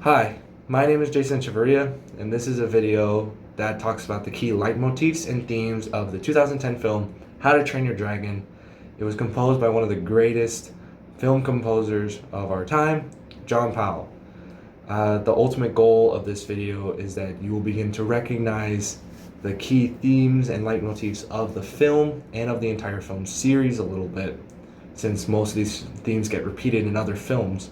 Hi, my name is Jason Chavarria, and this is a video that talks about the key leitmotifs and themes of the 2010 film How to Train Your Dragon. It was composed by one of the greatest film composers of our time, John Powell. The ultimate goal of this video is that you will begin to recognize the key themes and leitmotifs of the film and of the entire film series a little bit, since most of these themes get repeated in other films.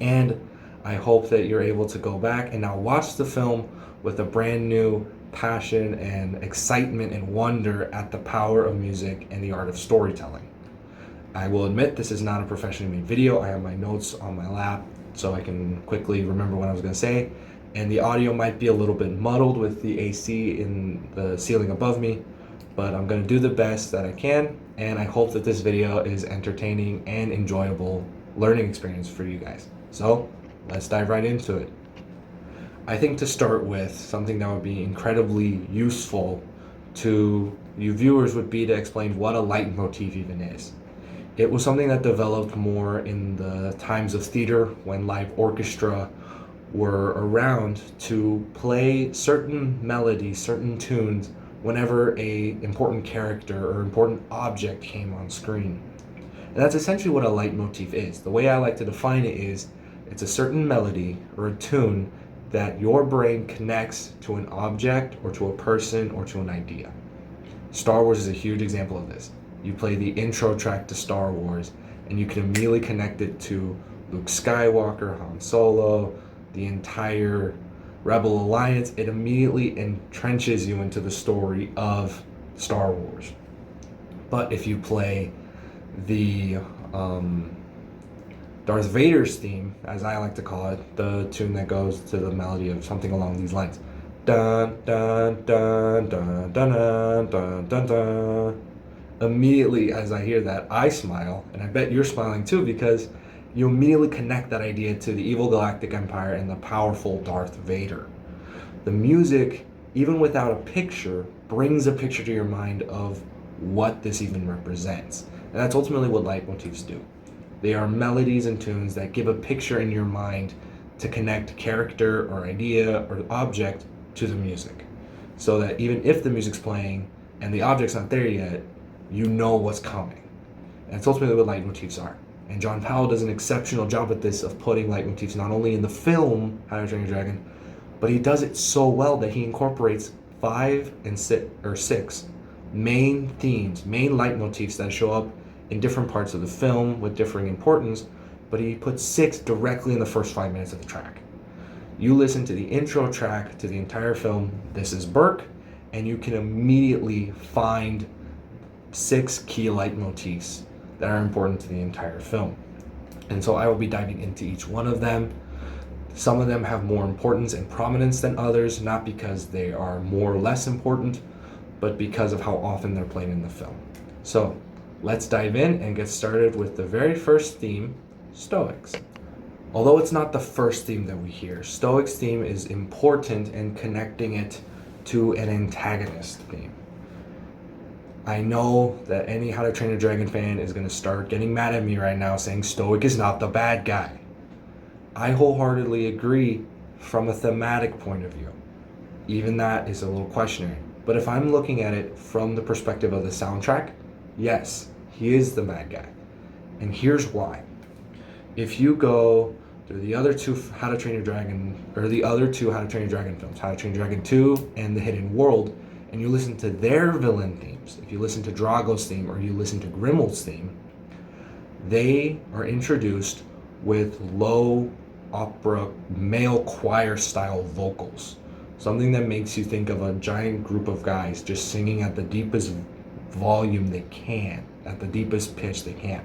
And I hope that you're able to go back and now watch the film with a brand new passion and excitement and wonder at the power of music and the art of storytelling. I will admit this is not a professionally made video. I have my notes on my lap so I can quickly remember what I was going to say. And the audio might be a little bit muddled with the AC in the ceiling above me, but I'm going to do the best that I can. And I hope that this video is entertaining and enjoyable learning experience for you guys. So let's dive right into it. I think to start with, something that would be incredibly useful to you viewers would be to explain what a leitmotif even is. It was something that developed more in the times of theater when live orchestra were around to play certain melodies, certain tunes whenever a important character or important object came on screen. And that's essentially what a leitmotif is. The way I like to define it is it's a certain melody or a tune that your brain connects to an object or to a person or to an idea. Star Wars is a huge example of this. You play the intro track to Star Wars and you can immediately connect it to Luke Skywalker, Han Solo, the entire Rebel Alliance. It immediately entrenches you into the story of Star Wars. But if you play the Darth Vader's theme, as I like to call it, the tune that goes to the melody of something along these lines, dun dun dun dun dun dun dun dun dun. Immediately as I hear that, I smile, and I bet you're smiling too, because you immediately connect that idea to the evil galactic empire and the powerful Darth Vader. The music, even without a picture, brings a picture to your mind of what this even represents. And that's ultimately what leitmotifs do. They are melodies and tunes that give a picture in your mind to connect character or idea or object to the music. So that even if the music's playing and the object's not there yet, you know what's coming. And that's ultimately what leitmotifs are. And John Powell does an exceptional job at this, of putting leitmotifs not only in the film How to Train Your Dragon, but he does it so well that he incorporates 6 main themes, main leitmotifs that show up in different parts of the film with differing importance, but he puts 6 directly in the first 5 minutes of the track. You listen to the intro track to the entire film, This is Berk, and you can immediately find 6 key leitmotifs that are important to the entire film. And so I will be diving into each one of them. Some of them have more importance and prominence than others, not because they are more or less important, but because of how often they're played in the film. So let's dive in and get started with the very first theme, Stoics. Although it's not the first theme that we hear, Stoics' theme is important in connecting it to an antagonist theme. I know that any How to Train a Dragon fan is going to start getting mad at me right now saying Stoic is not the bad guy. I wholeheartedly agree from a thematic point of view. Even that is a little questionary. But if I'm looking at it from the perspective of the soundtrack, yes, he is the bad guy. And here's why. If you go through the other two How to Train Your Dragon, or the other two How to Train Your Dragon films, How to Train Your Dragon 2 and The Hidden World, and you listen to their villain themes, if you listen to Drago's theme or you listen to Grimmel's theme, they are introduced with low opera male choir style vocals. Something that makes you think of a giant group of guys just singing at the deepest volume they can, at the deepest pitch they can.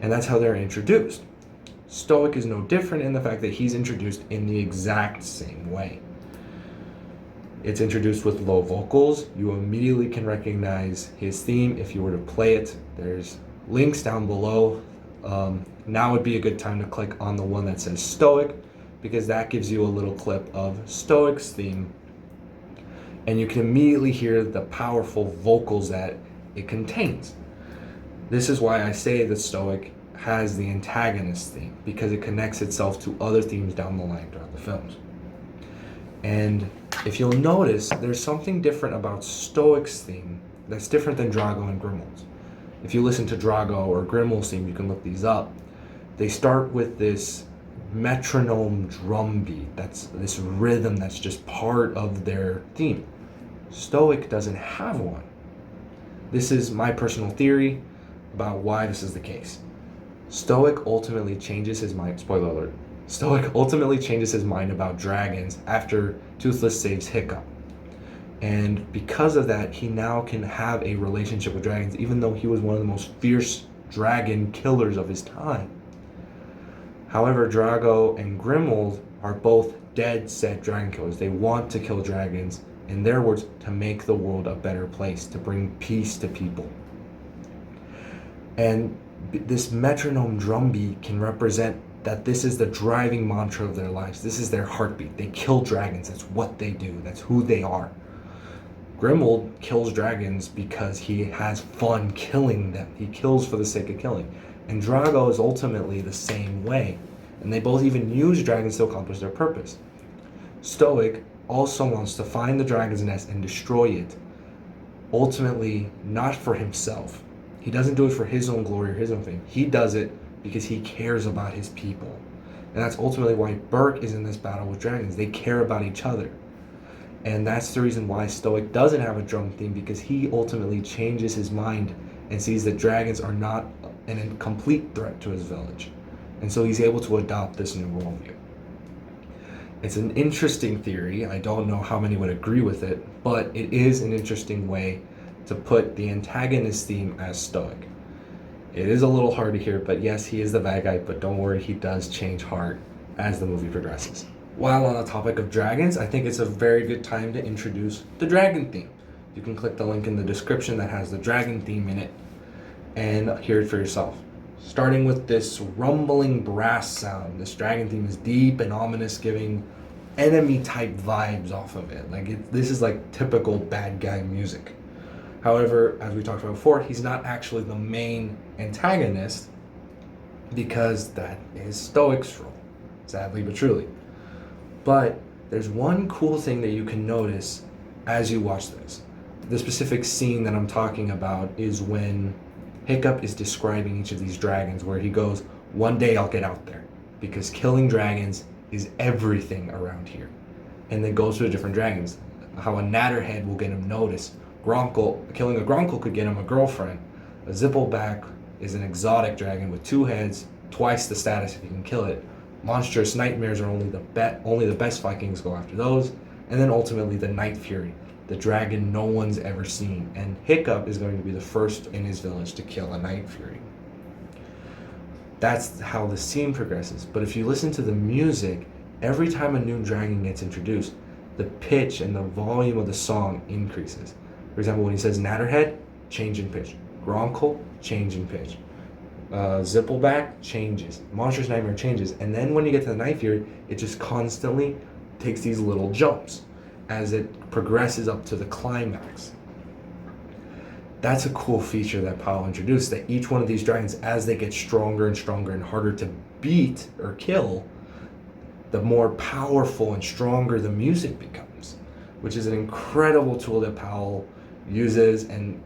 And that's how they're introduced. Stoic is no different in the fact that he's introduced in the exact same way. It's introduced with low vocals. You immediately can recognize his theme if you were to play it. There's links down below. Now would be a good time to click on the one that says Stoic, because that gives you a little clip of Stoic's theme. And you can immediately hear the powerful vocals that it contains. This is why I say that Stoic has the antagonist theme because it connects itself to other themes down the line throughout the films. And if you'll notice, there's something different about Stoic's theme that's different than Drago and Grimmel's. If you listen to Drago or Grimmel's theme, you can look these up. They start with this metronome drum beat, that's this rhythm that's just part of their theme. Stoic doesn't have one. This is my personal theory about why this is the case. Stoic ultimately changes his mind, spoiler alert, Stoic ultimately changes his mind about dragons after Toothless saves Hiccup. And because of that, he now can have a relationship with dragons, even though he was one of the most fierce dragon killers of his time. However, Drago and Grimmel are both dead set dragon killers. They want to kill dragons, in their words, to make the world a better place, to bring peace to people. And this metronome drum beat can represent that this is the driving mantra of their lives. This is their heartbeat. They kill dragons. That's what they do. That's who they are. Grimmel kills dragons because he has fun killing them. He kills for the sake of killing. And Drago is ultimately the same way. And they both even use dragons to accomplish their purpose. Stoic also wants to find the dragon's nest and destroy it. Ultimately, not for himself. He doesn't do it for his own glory or his own fame. He does it because he cares about his people. And that's ultimately why Berk is in this battle with dragons. They care about each other. And that's the reason why Stoic doesn't have a drum theme, because he ultimately changes his mind and sees that dragons are not a complete threat to his village. And so he's able to adopt this new worldview. It's an interesting theory. I don't know how many would agree with it, but it is an interesting way to put the antagonist theme as Stoic. It is a little hard to hear, but yes, he is the bad guy, but don't worry, he does change heart as the movie progresses. While on the topic of dragons, I think it's a very good time to introduce the dragon theme. You can click the link in the description that has the dragon theme in it and hear it for yourself. Starting with this rumbling brass sound, this dragon theme is deep and ominous, giving enemy type vibes off of it. This is like typical bad guy music. However, as we talked about before, he's not actually the main antagonist, because that is Stoic's role, sadly but truly. But there's one cool thing that you can notice as you watch this. The specific scene that I'm talking about is when Hiccup is describing each of these dragons, where he goes, "One day I'll get out there, because killing dragons is everything around here." And then goes through the different dragons. How a Natterhead will get him noticed. Killing a Gronkle could get him a girlfriend. A Zippleback is an exotic dragon with 2 heads, twice the status if you can kill it. Monstrous Nightmares are only the best Vikings go after those. And then ultimately the Night Fury, the dragon no one's ever seen. And Hiccup is going to be the first in his village to kill a Night Fury. That's how the scene progresses. But if you listen to the music, every time a new dragon gets introduced, the pitch and the volume of the song increases. For example, when he says Natterhead, change in pitch. Gronkle, change in pitch. Zippleback changes. Monstrous Nightmare changes. And then when you get to the Night Fury, it just constantly takes these little jumps as it progresses up to the climax. That's a cool feature that Powell introduced, that each one of these dragons, as they get stronger and stronger and harder to beat or kill, the more powerful and stronger the music becomes, which is an incredible tool that Powell uses, and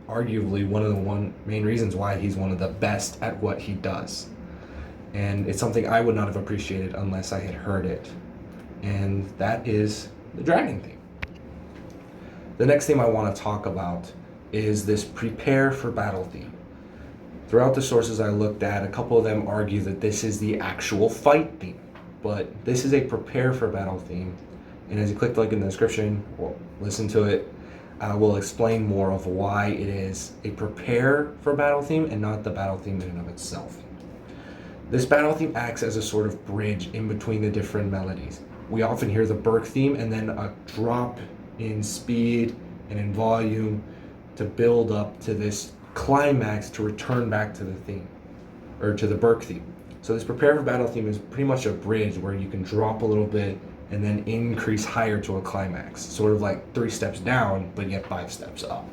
arguably one of the main reasons why he's one of the best at what he does. And it's something I would not have appreciated unless I had heard it. And that is the dragon theme. The next theme I want to talk about is this prepare for battle theme. Throughout the sources I looked at, a couple of them argue that this is the actual fight theme, but this is a prepare for battle theme. And as you click the link in the description, or listen to it, I will explain more of why it is a prepare for battle theme and not the battle theme in and of itself. This battle theme acts as a sort of bridge in between the different melodies. We often hear the Berk theme and then a drop in speed and in volume to build up to this climax to return back to the theme, or to the Berk theme. So this prepare for battle theme is pretty much a bridge where you can drop a little bit and then increase higher to a climax. Sort of like 3 steps down, but yet 5 steps up.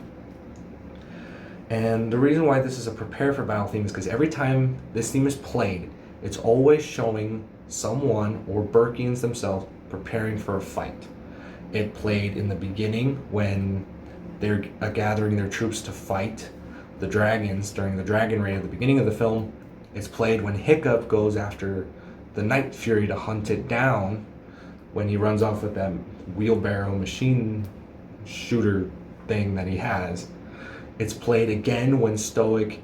And the reason why this is a prepare for battle theme is because every time this theme is played, it's always showing someone or Berkians themselves preparing for a fight. It played in the beginning when they're gathering their troops to fight the dragons during the dragon raid at the beginning of the film. It's played when Hiccup goes after the Night Fury to hunt it down, when he runs off with that wheelbarrow machine shooter thing that he has. It's played again when Stoic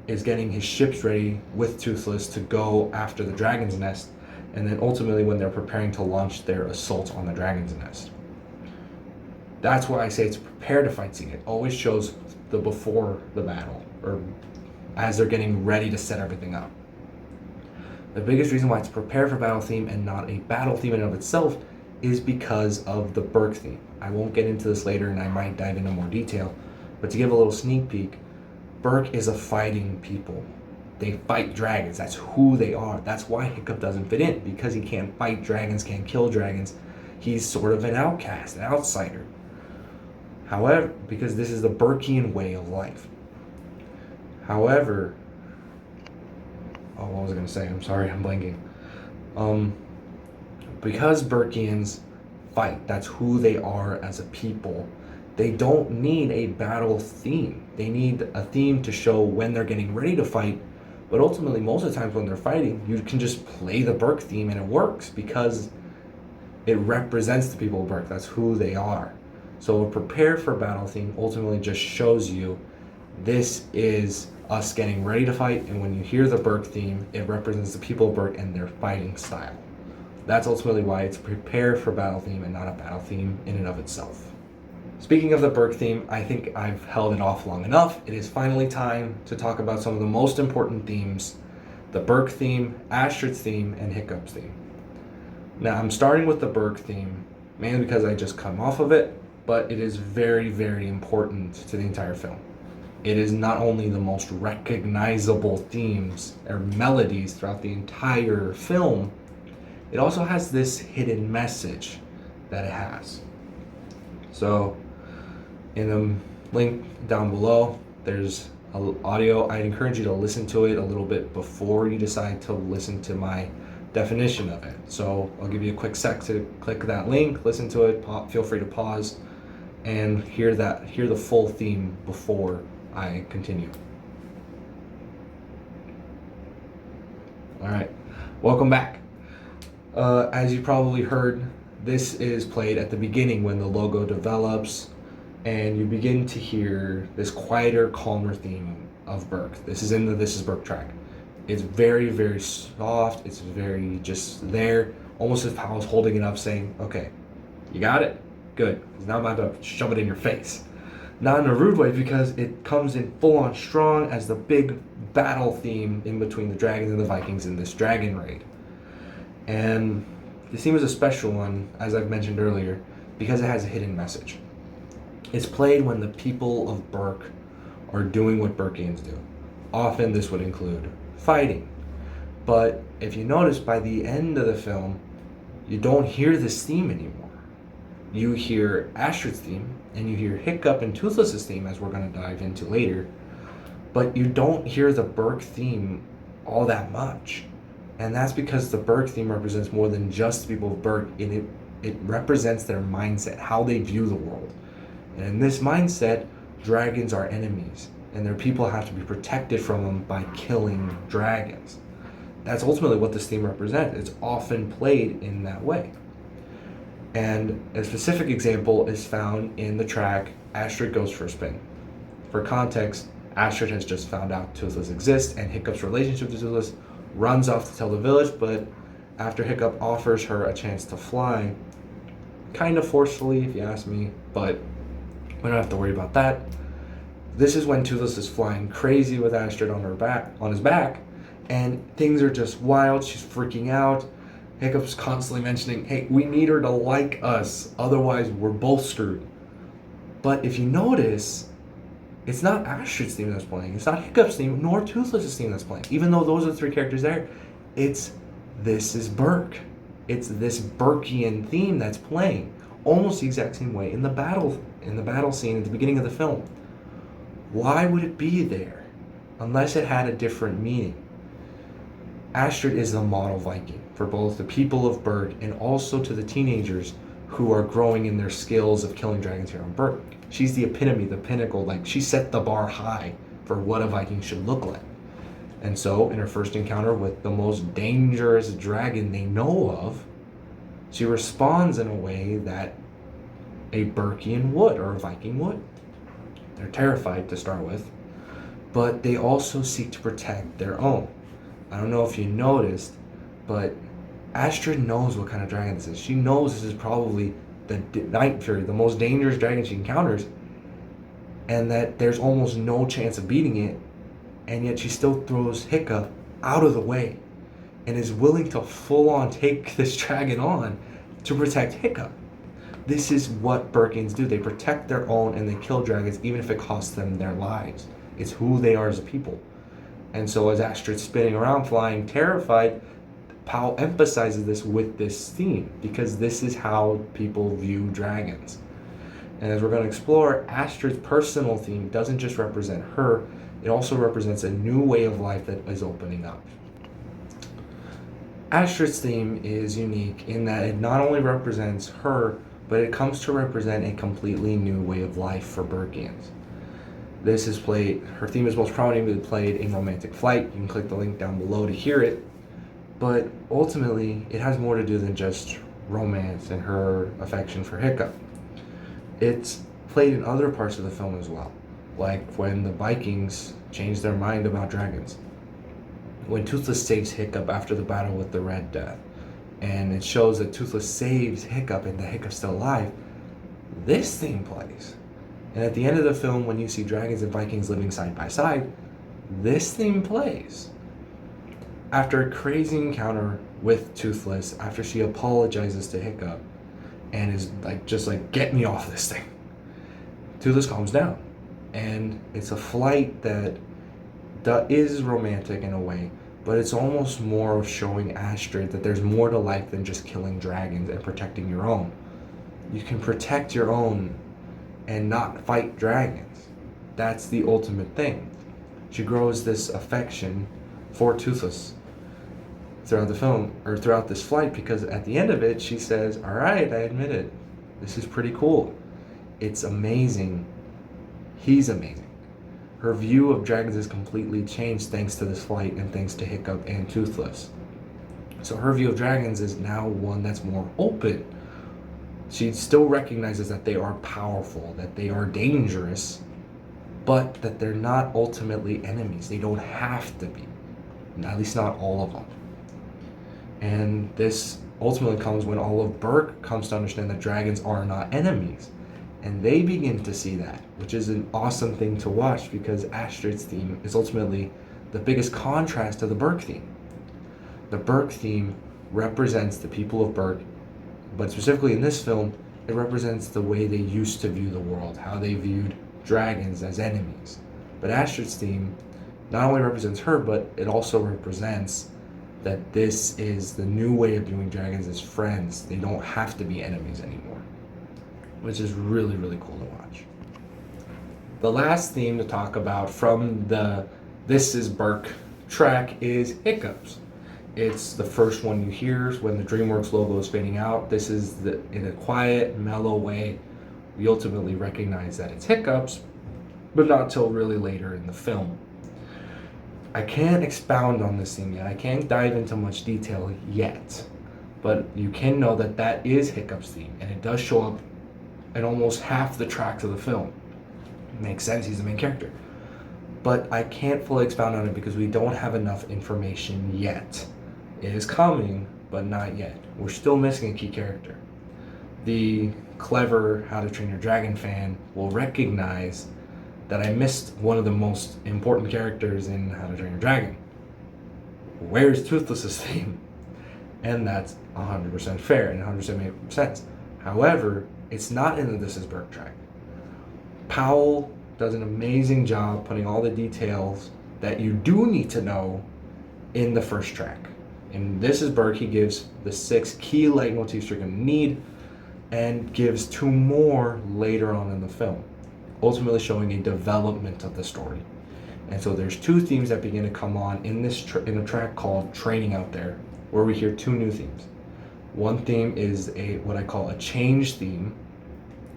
is getting his ships ready with Toothless to go after the dragon's nest, and then ultimately when they're preparing to launch their assault on the dragon's nest. That's why I say it's prepare to fight scene. It always shows the before the battle, or as they're getting ready to set everything up. The biggest reason why it's prepare for battle theme and not a battle theme in and of itself is because of the Berk theme. I won't get into this later, and I might dive into more detail, but to give a little sneak peek, Berk is a fighting people. They fight dragons. That's who they are. That's why Hiccup doesn't fit in, because he can't fight dragons, can't kill dragons. He's sort of an outcast, an outsider. However, because this is the Berkian way of life. However, what was I going to say? I'm sorry, I'm blanking. Because Berkians fight, that's who they are as a people, they don't need a battle theme. They need a theme to show when they're getting ready to fight, but ultimately, most of the times when they're fighting, you can just play the Berk theme and it works because it represents the people of Berk. That's who they are. So a prepare for battle theme ultimately just shows you this is us getting ready to fight, and when you hear the Berk theme, it represents the people of Berk and their fighting style. That's ultimately why it's prepare for battle theme and not a battle theme in and of itself. Speaking of the Berk theme, I think I've held it off long enough. It is finally time to talk about some of the most important themes: the Berk theme, Astrid's theme, and Hiccup's theme. Now, I'm starting with the Berk theme, mainly because I just come off of it, but it is very, very important to the entire film. It is not only the most recognizable themes or melodies throughout the entire film, it also has this hidden message that it has. So, in the link down below, there's audio. I'd encourage you to listen to it a little bit before you decide to listen to my definition of it. So I'll give you a quick sec to click that link, listen to it, feel free to pause, and hear the full theme before I continue. All right, welcome back. As you probably heard, this is played at the beginning when the logo develops, and you begin to hear this quieter, calmer theme of Berk. This is in the This Is Berk track. It's very, very soft. It's very just there, almost as if I was holding it up saying, okay, you got it? Good. Now I'm about to shove it in your face. Not in a rude way, because it comes in full on strong as the big battle theme in between the dragons and the Vikings in this dragon raid. And this theme is a special one, as I've mentioned earlier, because it has a hidden message. It's played when the people of Berk are doing what Berkians do. Often this would include fighting. But if you notice, by the end of the film, you don't hear this theme anymore. You hear Astrid's theme, and you hear Hiccup and Toothless's theme, as we're going to dive into later, but you don't hear the Berk theme all that much. And that's because the Berk theme represents more than just the people of Berk. It represents their mindset, how they view the world. And in this mindset, dragons are enemies, and their people have to be protected from them by killing dragons. That's ultimately what this theme represents. It's often played in that way. And a specific example is found in the track Astrid Goes for a Spin. For context, Astrid has just found out Toothless exists, and Hiccup's relationship to Toothless runs off to tell the village, but after Hiccup offers her a chance to fly, kind of forcefully if you ask me, but we don't have to worry about that. This is when Toothless is flying crazy with Astrid on his back, and things are just wild. She's freaking out. Hiccup's constantly mentioning, hey, we need her to like us, otherwise we're both screwed. But if you notice, it's not Astrid's theme that's playing, it's not Hiccup's theme, nor Toothless's theme that's playing. Even though those are the three characters there, it's This Is Berk. It's this Berkian theme that's playing, almost the exact same way in the battle scene at the beginning of the film. Why would it be there unless it had a different meaning? Astrid is the model Viking for both the people of Berk and also to the teenagers who are growing in their skills of killing dragons here on Berk. She's the epitome, the pinnacle, like she set the bar high for what a Viking should look like. And so in her first encounter with the most dangerous dragon they know of, she responds in a way that a Berkian would, or a Viking would. They're terrified to start with, but they also seek to protect their own. I don't know if you noticed, but Astrid knows what kind of dragon this is. She knows this is probably the Night Fury, the most dangerous dragon she encounters, and that there's almost no chance of beating it, and yet she still throws Hiccup out of the way and is willing to full on take this dragon on to protect Hiccup. This is what Berkings do. They protect their own and they kill dragons even if it costs them their lives. It's who they are as a people. And so as Astrid's spinning around flying terrified, Powell emphasizes this with this theme because this is how people view dragons. And as we're going to explore, Astrid's personal theme doesn't just represent her, it also represents a new way of life that is opening up. Astrid's theme is unique in that it not only represents her, but it comes to represent a completely new way of life for Berkians. This is played, her theme is most prominently played in Romantic Flight. You can click the link down below to hear it. But ultimately, it has more to do than just romance and her affection for Hiccup. It's played in other parts of the film as well, like when the Vikings changed their mind about dragons. When Toothless saves Hiccup after the battle with the Red Death, and it shows that Toothless saves Hiccup and that Hiccup's still alive, this theme plays. And at the end of the film, when you see dragons and Vikings living side by side, this theme plays. After a crazy encounter with Toothless, after she apologizes to Hiccup and is just like, get me off this thing, Toothless calms down. And it's a flight that is romantic in a way, but it's almost more of showing Astrid that there's more to life than just killing dragons and protecting your own. You can protect your own and not fight dragons. That's the ultimate thing. She grows this affection for Toothless throughout the film, or throughout this flight, because at the end of it, she says, all right, I admit it. This is pretty cool. It's amazing. He's amazing. Her view of dragons has completely changed thanks to this flight and thanks to Hiccup and Toothless. So her view of dragons is now one that's more open. She still recognizes that they are powerful, that they are dangerous, but that they're not ultimately enemies. They don't have to be, at least not all of them. And this ultimately comes when all of Berk comes to understand that dragons are not enemies. And they begin to see that, which is an awesome thing to watch because Astrid's theme is ultimately the biggest contrast to the Berk theme. The Berk theme represents the people of Berk, but specifically in this film, it represents the way they used to view the world, how they viewed dragons as enemies. But Astrid's theme not only represents her, but it also represents that this is the new way of viewing dragons as friends. They don't have to be enemies anymore, which is really, really cool to watch. The last theme to talk about from the This Is Berk track is Hiccups. It's the first one you hear when the DreamWorks logo is fading out. This is in a quiet, mellow way. We ultimately recognize that it's Hiccups, but not till really later in the film. I can't expound on this theme yet. I can't dive into much detail yet, but you can know that that is Hiccup's theme, and it does show up in almost half the tracks of the film. It makes sense, he's the main character. But I can't fully expound on it because we don't have enough information yet. It is coming, but not yet. We're still missing a key character. The clever How to Train Your Dragon fan will recognize that I missed one of the most important characters in How to Train Your Dragon. Where's Toothless's theme? And that's 100% fair and 100% makes sense. However, it's not in the This Is Berk track. Powell does an amazing job putting all the details that you do need to know in the first track. In This Is Berk, he gives the 6 key leitmotifs you're going to need and gives 2 more later on in the film. ultimately showing a development of the story. And so there's two themes that begin to come on in this in a track called Training Out There, where we hear two new themes. One theme is what I call a change theme,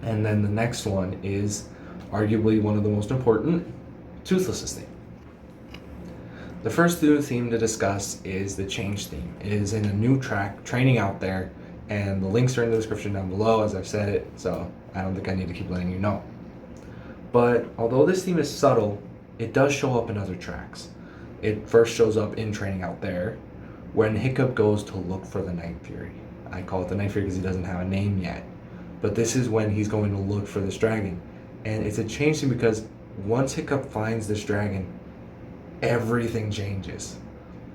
and then the next one is arguably one of the most important, Toothless theme. The first new theme to discuss is the change theme. It is in a new track, Training Out There, and the links are in the description down below as I've said it, so I don't think I need to keep letting you know. But although this theme is subtle, it does show up in other tracks. It first shows up in Training Out There, when Hiccup goes to look for the Night Fury. I call it the Night Fury because he doesn't have a name yet. But this is when he's going to look for this dragon. And it's a change theme because once Hiccup finds this dragon, everything changes.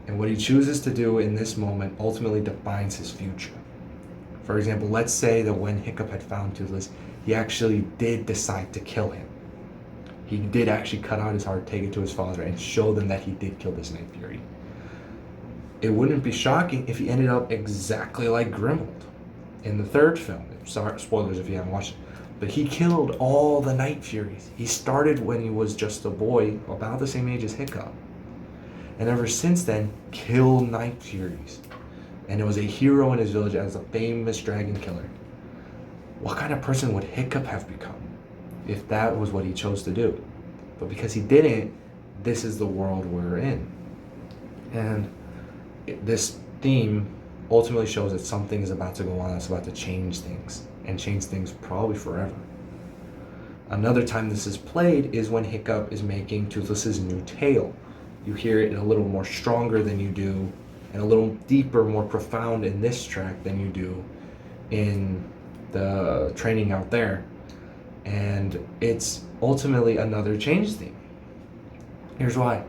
And what he chooses to do in this moment ultimately defines his future. For example, let's say that when Hiccup had found Toothless, he actually did decide to kill him. He did actually cut out his heart, take it to his father, and show them that he did kill this Night Fury. It wouldn't be shocking if he ended up exactly like Grimald in the third film. Sorry, spoilers if you haven't watched it. But he killed all the Night Furies. He started when he was just a boy, about the same age as Hiccup. And ever since then, killed Night Furies. And it was a hero in his village as a famous dragon killer. What kind of person would Hiccup have become if that was what he chose to do? But because he didn't, this is the world we're in. And this theme ultimately shows that something is about to go on that's about to change things, and change things probably forever. Another time this is played is when Hiccup is making Toothless's new tale. You hear it a little more stronger than you do, and a little deeper, more profound in this track than you do in the Training Out There. And it's ultimately another change theme. Here's why.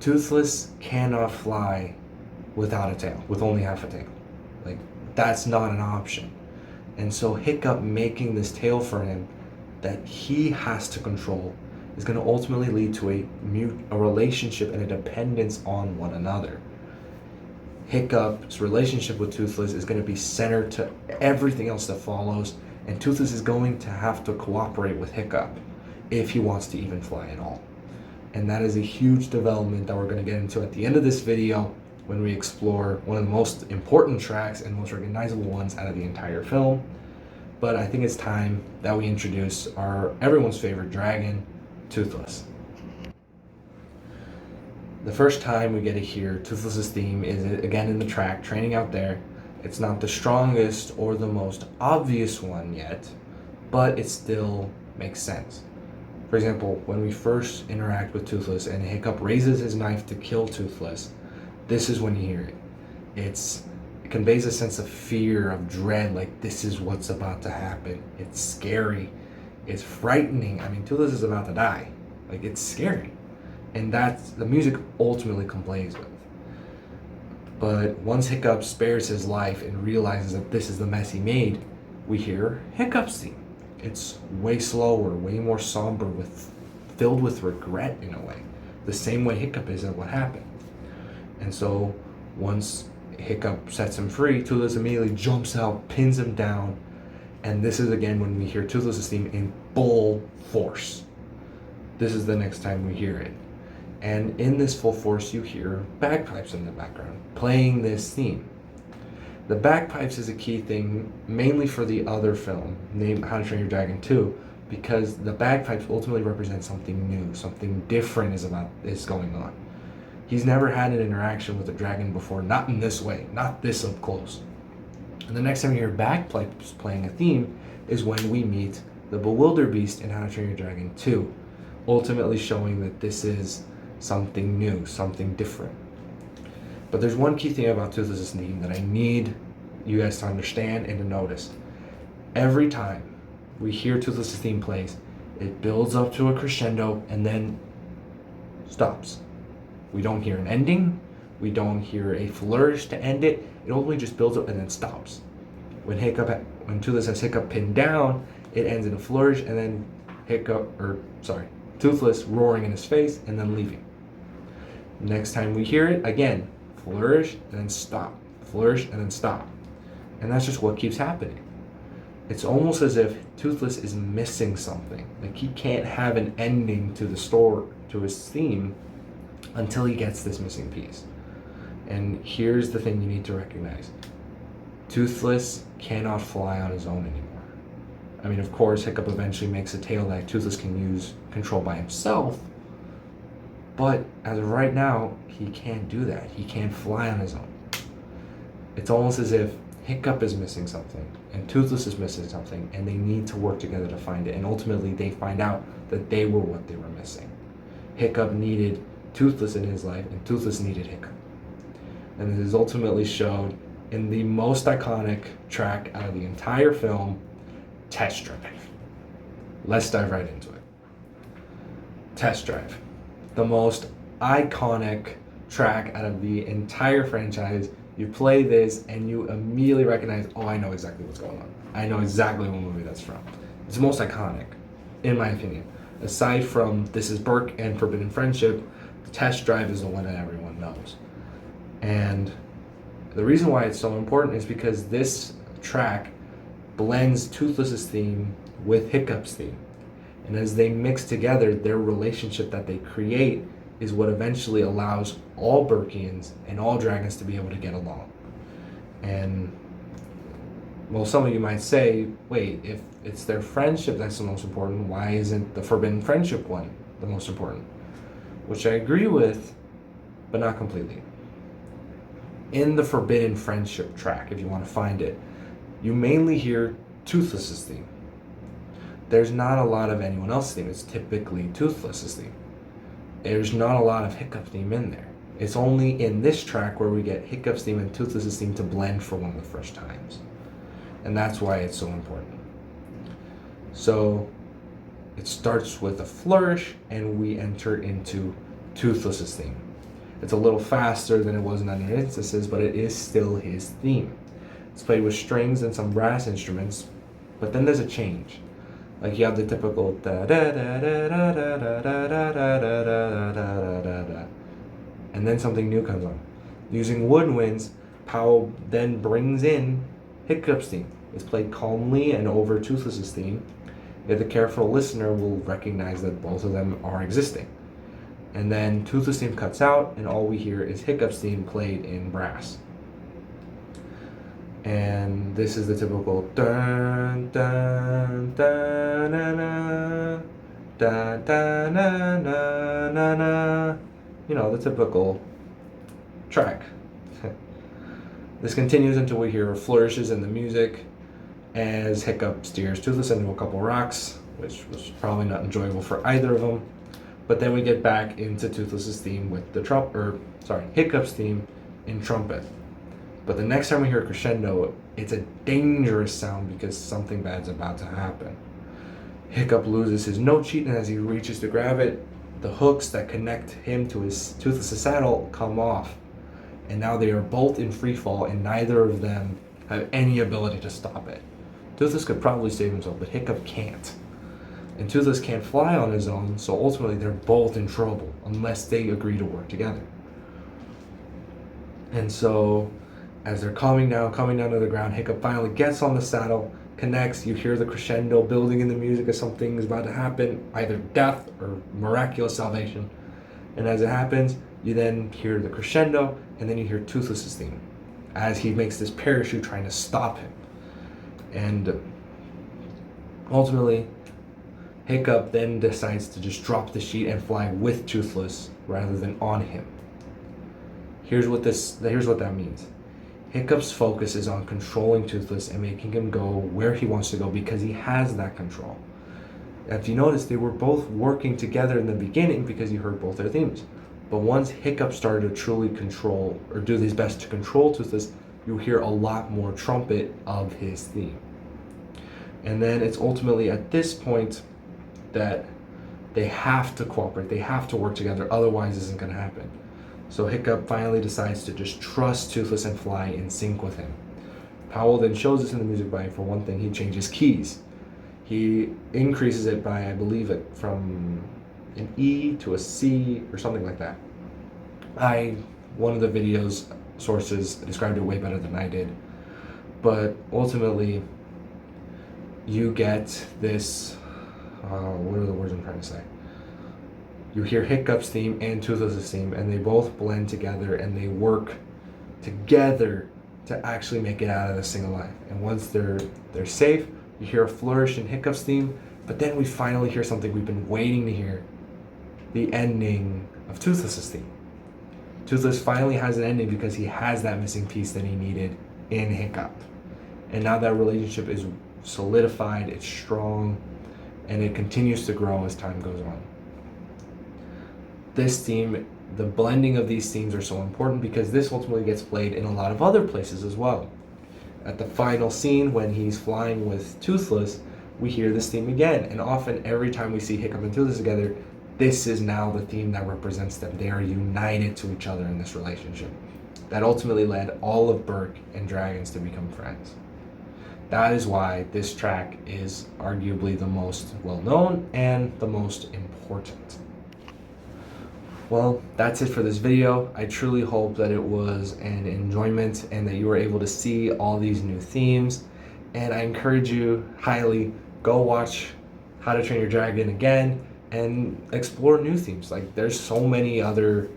Toothless cannot fly without a tail, with only half a tail. Like, that's not an option. And so Hiccup making this tail for him that he has to control is going to ultimately lead to a relationship and a dependence on one another. Hiccup's relationship with Toothless is going to be centered to everything else that follows, and Toothless is going to have to cooperate with Hiccup if he wants to even fly at all. And that is a huge development that we're going to get into at the end of this video, when we explore one of the most important tracks and most recognizable ones out of the entire film. But I think it's time that we introduce everyone's favorite dragon, Toothless. The first time we get to hear Toothless's theme is again in the track Training Out There. It's not the strongest or the most obvious one yet, but it still makes sense. For example, when we first interact with Toothless and Hiccup raises his knife to kill Toothless, this is when you hear it. It conveys a sense of fear, of dread, like this is what's about to happen. It's scary. It's frightening. I mean, Toothless is about to die. Like, it's scary. And that's the music ultimately complains with. But once Hiccup spares his life and realizes that this is the mess he made, we hear Hiccup's theme. It's way slower, way more somber, filled with regret in a way. The same way Hiccup is at what happened. And so once Hiccup sets him free, Toothless immediately jumps out, pins him down, and this is again when we hear Toothless' theme in full force. This is the next time we hear it. And in this full force, you hear bagpipes in the background playing this theme. The bagpipes is a key thing, mainly for the other film, named How to Train Your Dragon 2, because the bagpipes ultimately represent something new, something different is going on. He's never had an interaction with a dragon before, not in this way, not this up close. And the next time you hear bagpipes playing a theme is when we meet the Bewilderbeast in How to Train Your Dragon 2, ultimately showing that this is something new, something different. But there's one key thing about Toothless' theme that I need you guys to understand and to notice. Every time we hear Toothless' theme plays, it builds up to a crescendo and then stops. We don't hear an ending. We don't hear a flourish to end it. It only just builds up and then stops. When Toothless has Hiccup pinned down, it ends in a flourish and then Toothless roaring in his face and then leaving. Next time we hear it, again, flourish and then stop. Flourish and then stop. And that's just what keeps happening. It's almost as if Toothless is missing something. Like he can't have an ending to the story, to his theme, until he gets this missing piece. And here's the thing you need to recognize. Toothless cannot fly on his own anymore. I mean, of course, Hiccup eventually makes a tail that Toothless can control by himself, but as of right now, he can't do that. He can't fly on his own. It's almost as if Hiccup is missing something, and Toothless is missing something, and they need to work together to find it, and ultimately they find out that they were what they were missing. Hiccup needed Toothless in his life, and Toothless needed Hiccup. And it is ultimately showed in the most iconic track out of the entire film, Test Drive. Let's dive right into it. Test Drive. The most iconic track out of the entire franchise. You play this and you immediately recognize, oh, I know exactly what's going on. I know exactly what movie that's from. It's the most iconic, in my opinion. Aside from This Is Berk and Forbidden Friendship, Test Drive is the one that everyone knows. And the reason why it's so important is because this track blends Toothless's theme with Hiccup's theme. And as they mix together, their relationship that they create is what eventually allows all Berkians and all dragons to be able to get along. And, well, some of you might say, wait, if it's their friendship that's the most important, why isn't the Forbidden Friendship one the most important? Which I agree with, but not completely. In the Forbidden Friendship track, if you want to find it, you mainly hear Toothless's theme. There's not a lot of anyone else's theme. It's typically Toothless's theme. There's not a lot of Hiccup theme in there. It's only in this track where we get Hiccup's theme and Toothless's theme to blend for one of the first times. And that's why it's so important. So it starts with a flourish and we enter into Toothless's theme. It's a little faster than it was in other instances, but it is still his theme. It's played with strings and some brass instruments, but then there's a change. Like you have the typical da da da da da da da da da da da da da da, and then something new comes on. Using woodwinds, Powell then brings in Hiccup's theme. It's played calmly and over Toothless's theme, yet the careful listener will recognize that both of them are existing. And then Toothless theme cuts out, and all we hear is Hiccup's theme played in brass. And this is the typical dun dun dun na na dun dun na na na na, you know, the typical track. This continues until we hear flourishes in the music as Hiccup steers Toothless into a couple rocks, which was probably not enjoyable for either of them. But then we get back into Toothless's theme with the Hiccup's theme in trumpet. But the next time we hear a crescendo, it's a dangerous sound because something bad's about to happen. Hiccup loses his note sheet, and as he reaches to grab it, the hooks that connect him to his Toothless' saddle come off. And now they are both in free fall, and neither of them have any ability to stop it. Toothless could probably save himself, but Hiccup can't. And Toothless can't fly on his own, so ultimately they're both in trouble unless they agree to work together. And so, as they're coming down to the ground, Hiccup finally gets on the saddle, connects, you hear the crescendo building in the music as something is about to happen, either death or miraculous salvation. And as it happens, you then hear the crescendo, and then you hear Toothless's theme as he makes this parachute trying to stop him. And ultimately, Hiccup then decides to just drop the sheet and fly with Toothless rather than on him. Here's what that means. Hiccup's focus is on controlling Toothless and making him go where he wants to go because he has that control. If you notice, they were both working together in the beginning because you heard both their themes. But once Hiccup started to truly control or do his best to control Toothless, you hear a lot more trumpet of his theme. And then it's ultimately at this point that they have to cooperate, they have to work together, otherwise this isn't going to happen. So Hiccup finally decides to just trust Toothless and fly in sync with him. Powell then shows this in the music by, for one thing, he changes keys. He increases it by, I believe it, from an E to a C or something like that. One of the video's sources described it way better than I did. But ultimately, you get this, what are the words I'm trying to say? You hear Hiccup's theme and Toothless' theme, and they both blend together and they work together to actually make it out of the single life. And once they're safe, you hear a flourish in Hiccup's theme, but then we finally hear something we've been waiting to hear, the ending of Toothless' theme. Toothless finally has an ending because he has that missing piece that he needed in Hiccup. And now that relationship is solidified, it's strong, and it continues to grow as time goes on. This theme, the blending of these themes are so important because this ultimately gets played in a lot of other places as well. At the final scene when he's flying with Toothless, we hear this theme again, and often every time we see Hiccup and Toothless together, this is now the theme that represents them. They are united to each other in this relationship. That ultimately led all of Berk and Dragons to become friends. That is why this track is arguably the most well-known and the most important. Well, that's it for this video. I truly hope that it was an enjoyment and that you were able to see all these new themes. And I encourage you highly, go watch How to Train Your Dragon again and explore new themes. Like, there's so many other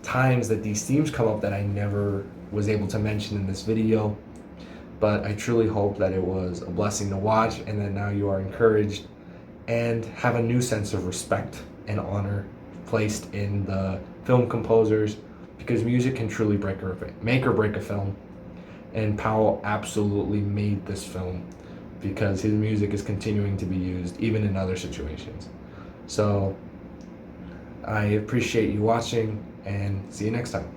times that these themes come up that I never was able to mention in this video. But I truly hope that it was a blessing to watch and that now you are encouraged and have a new sense of respect and honor placed in the film composers, because music can truly make or break a film. And Powell absolutely made this film because his music is continuing to be used even in other situations. So I appreciate you watching and see you next time.